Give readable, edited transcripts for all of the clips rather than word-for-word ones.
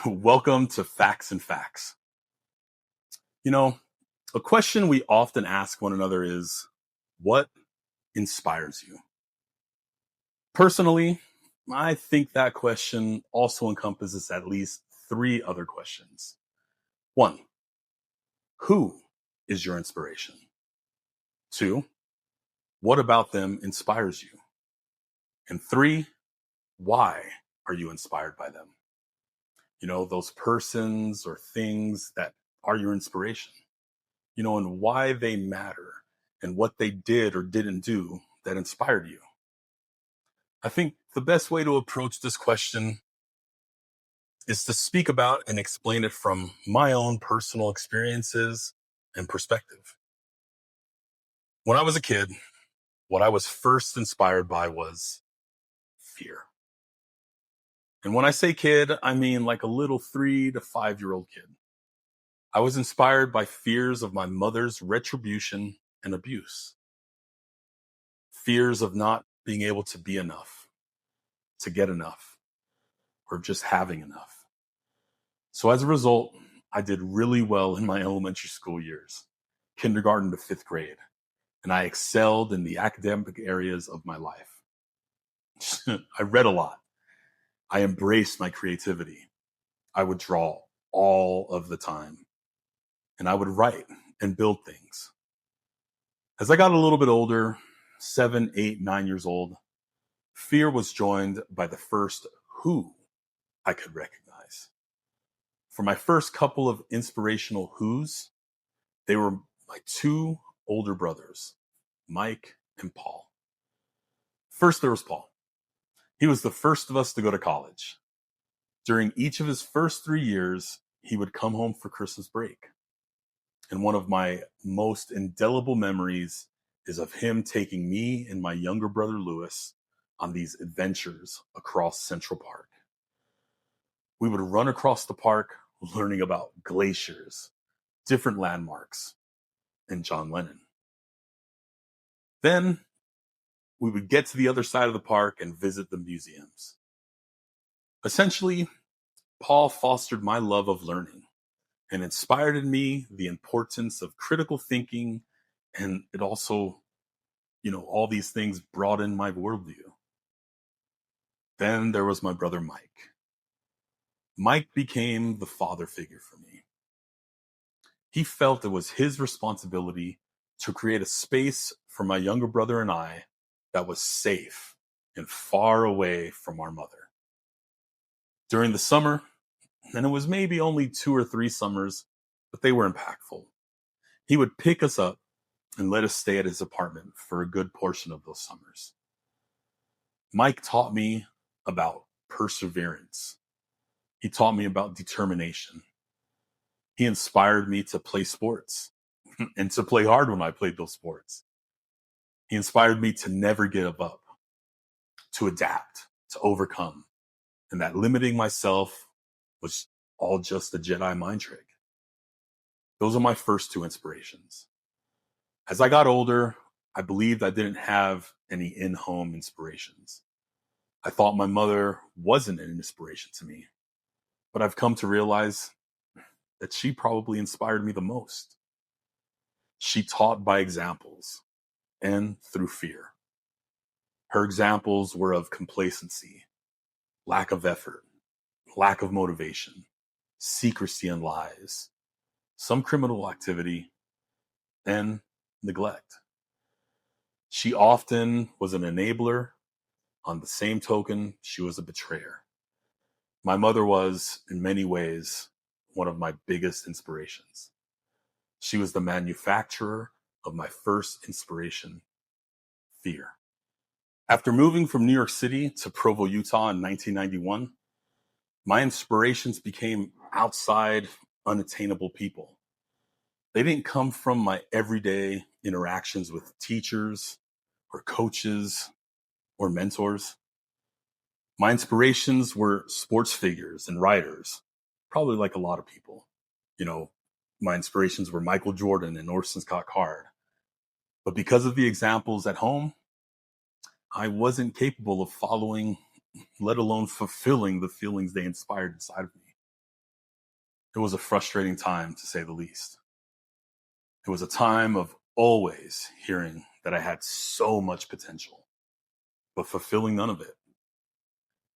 Welcome to Facts and Facts. You know, a question we often ask one another is, what inspires you? Personally, I think that question also encompasses at least three other questions. One, who is your inspiration? Two, what about them inspires you? And three, why are you inspired by them? Those persons or things that are your inspiration. And why they matter and what they did or didn't do that inspired you. I think the best way to approach this question is to speak about and explain it from my own personal experiences and perspective. When I was a kid, what I was first inspired by was fear. And when I say kid, I mean like a little 3 to 5 year old kid. I was inspired by fears of my mother's retribution and abuse, fears of not being able to be enough, to get enough, or just having enough. So as a result, I did really well in my elementary school years, kindergarten to fifth grade, and I excelled in the academic areas of my life. I read a lot. I embraced my creativity. I would draw all of the time, and I would write and build things. As I got a little bit older, 7, 8, 9 years old, fear was joined by the first who I could recognize. For my first couple of inspirational who's, they were my two older brothers, Mike and Paul. First, there was Paul. He was the first of us to go to college. During each of his first 3 years, he would come home for Christmas break. And one of my most indelible memories is of him taking me and my younger brother, Lewis, on these adventures across Central Park. We would run across the park learning about glaciers, different landmarks, and John Lennon. Then we would get to the other side of the park and visit the museums. Essentially, Paul fostered my love of learning and inspired in me the importance of critical thinking, and it also, all these things broadened my worldview. Then there was my brother Mike. Mike became the father figure for me. He felt it was his responsibility to create a space for my younger brother and I that was safe and far away from our mother. During the summer, and it was maybe only 2 or 3 summers, but they were impactful, he would pick us up and let us stay at his apartment for a good portion of those summers. Mike taught me about perseverance. He taught me about determination. He inspired me to play sports and to play hard when I played those sports. He inspired me to never give up, to adapt, to overcome, and that limiting myself was all just a Jedi mind trick. Those are my first two inspirations. As I got older, I believed I didn't have any in-home inspirations. I thought my mother wasn't an inspiration to me, but I've come to realize that she probably inspired me the most. She taught by examples and through fear. Her examples were of complacency, lack of effort, lack of motivation, secrecy and lies, some criminal activity, and neglect. She often was an enabler. On the same token, she was a betrayer. My mother was, in many ways, one of my biggest inspirations. She was the manufacturer of my first inspiration, fear. After moving from New York City to Provo, Utah in 1991, my inspirations became outside, unattainable people. They didn't come from my everyday interactions with teachers or coaches or mentors. My inspirations were sports figures and writers, probably like a lot of people. My inspirations were Michael Jordan and Orson Scott Card. But because of the examples at home, I wasn't capable of following, let alone fulfilling the feelings they inspired inside of me. It was a frustrating time, to say the least. It was a time of always hearing that I had so much potential, but fulfilling none of it.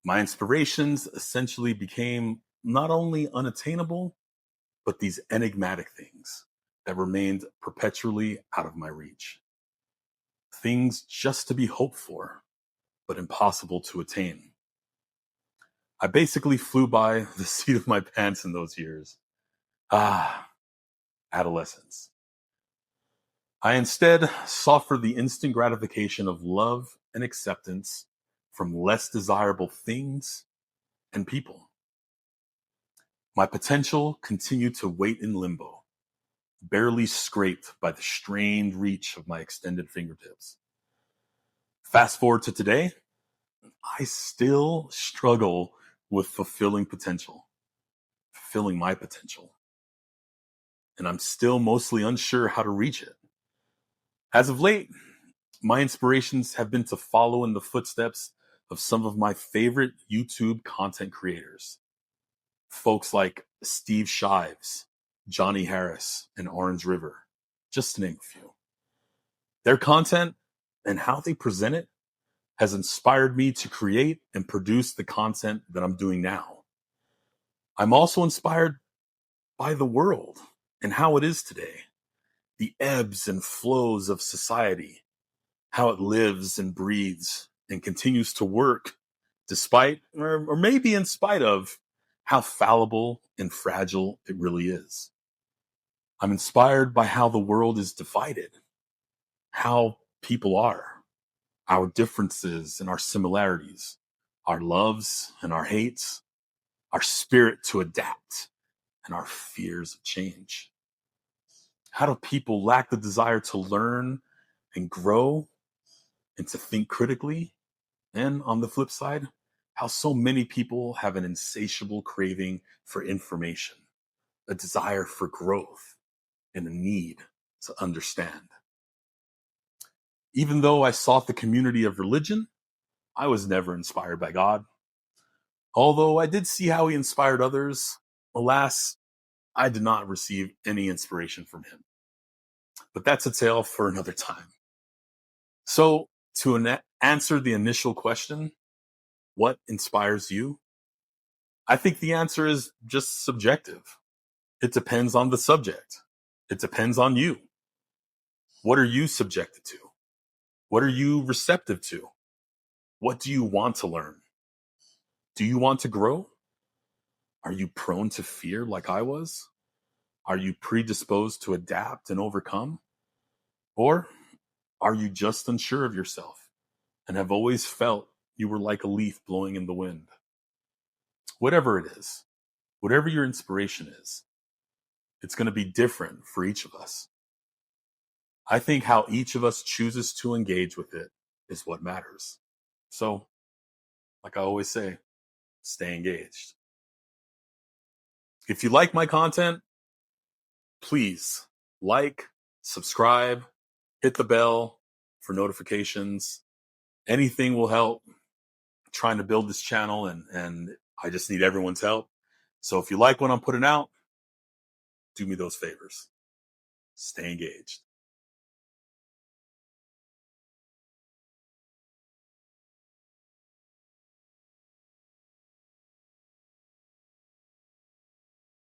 My inspirations essentially became not only unattainable, but these enigmatic things that remained perpetually out of my reach. Things just to be hoped for, but impossible to attain. I basically flew by the seat of my pants in those years. Adolescence. I instead sought for the instant gratification of love and acceptance from less desirable things and people. My potential continued to wait in limbo, barely scraped by the strained reach of my extended fingertips. Fast forward to today, I still struggle with fulfilling my potential. And I'm still mostly unsure how to reach it. As of late, my inspirations have been to follow in the footsteps of some of my favorite YouTube content creators. Folks like Steve Shives, Johnny Harris, and Orange River, just to name a few. Their content and how they present it has inspired me to create and produce the content that I'm doing now. I'm also inspired by the world and how it is today, the ebbs and flows of society, how it lives and breathes and continues to work despite, or maybe in spite of, how fallible and fragile it really is. I'm inspired by how the world is divided, how people are, our differences and our similarities, our loves and our hates, our spirit to adapt, and our fears of change. How do people lack the desire to learn and grow and to think critically? And on the flip side, how so many people have an insatiable craving for information, a desire for growth, and a need to understand. Even though I sought the community of religion, I was never inspired by God. Although I did see how he inspired others, alas, I did not receive any inspiration from him. But that's a tale for another time. So, to answer the initial question, what inspires you? I think the answer is just subjective. It depends on the subject. It depends on you. What are you subjected to? What are you receptive to? What do you want to learn? Do you want to grow? Are you prone to fear like I was? Are you predisposed to adapt and overcome? Or are you just unsure of yourself and have always felt you were like a leaf blowing in the wind? Whatever it is, whatever your inspiration is, it's going to be different for each of us. I think how each of us chooses to engage with it is what matters. So, like I always say, stay engaged. If you like my content, please like, subscribe, hit the bell for notifications. Anything will help. I'm trying to build this channel and I just need everyone's help. So if you like what I'm putting out, do me those favors. Stay engaged.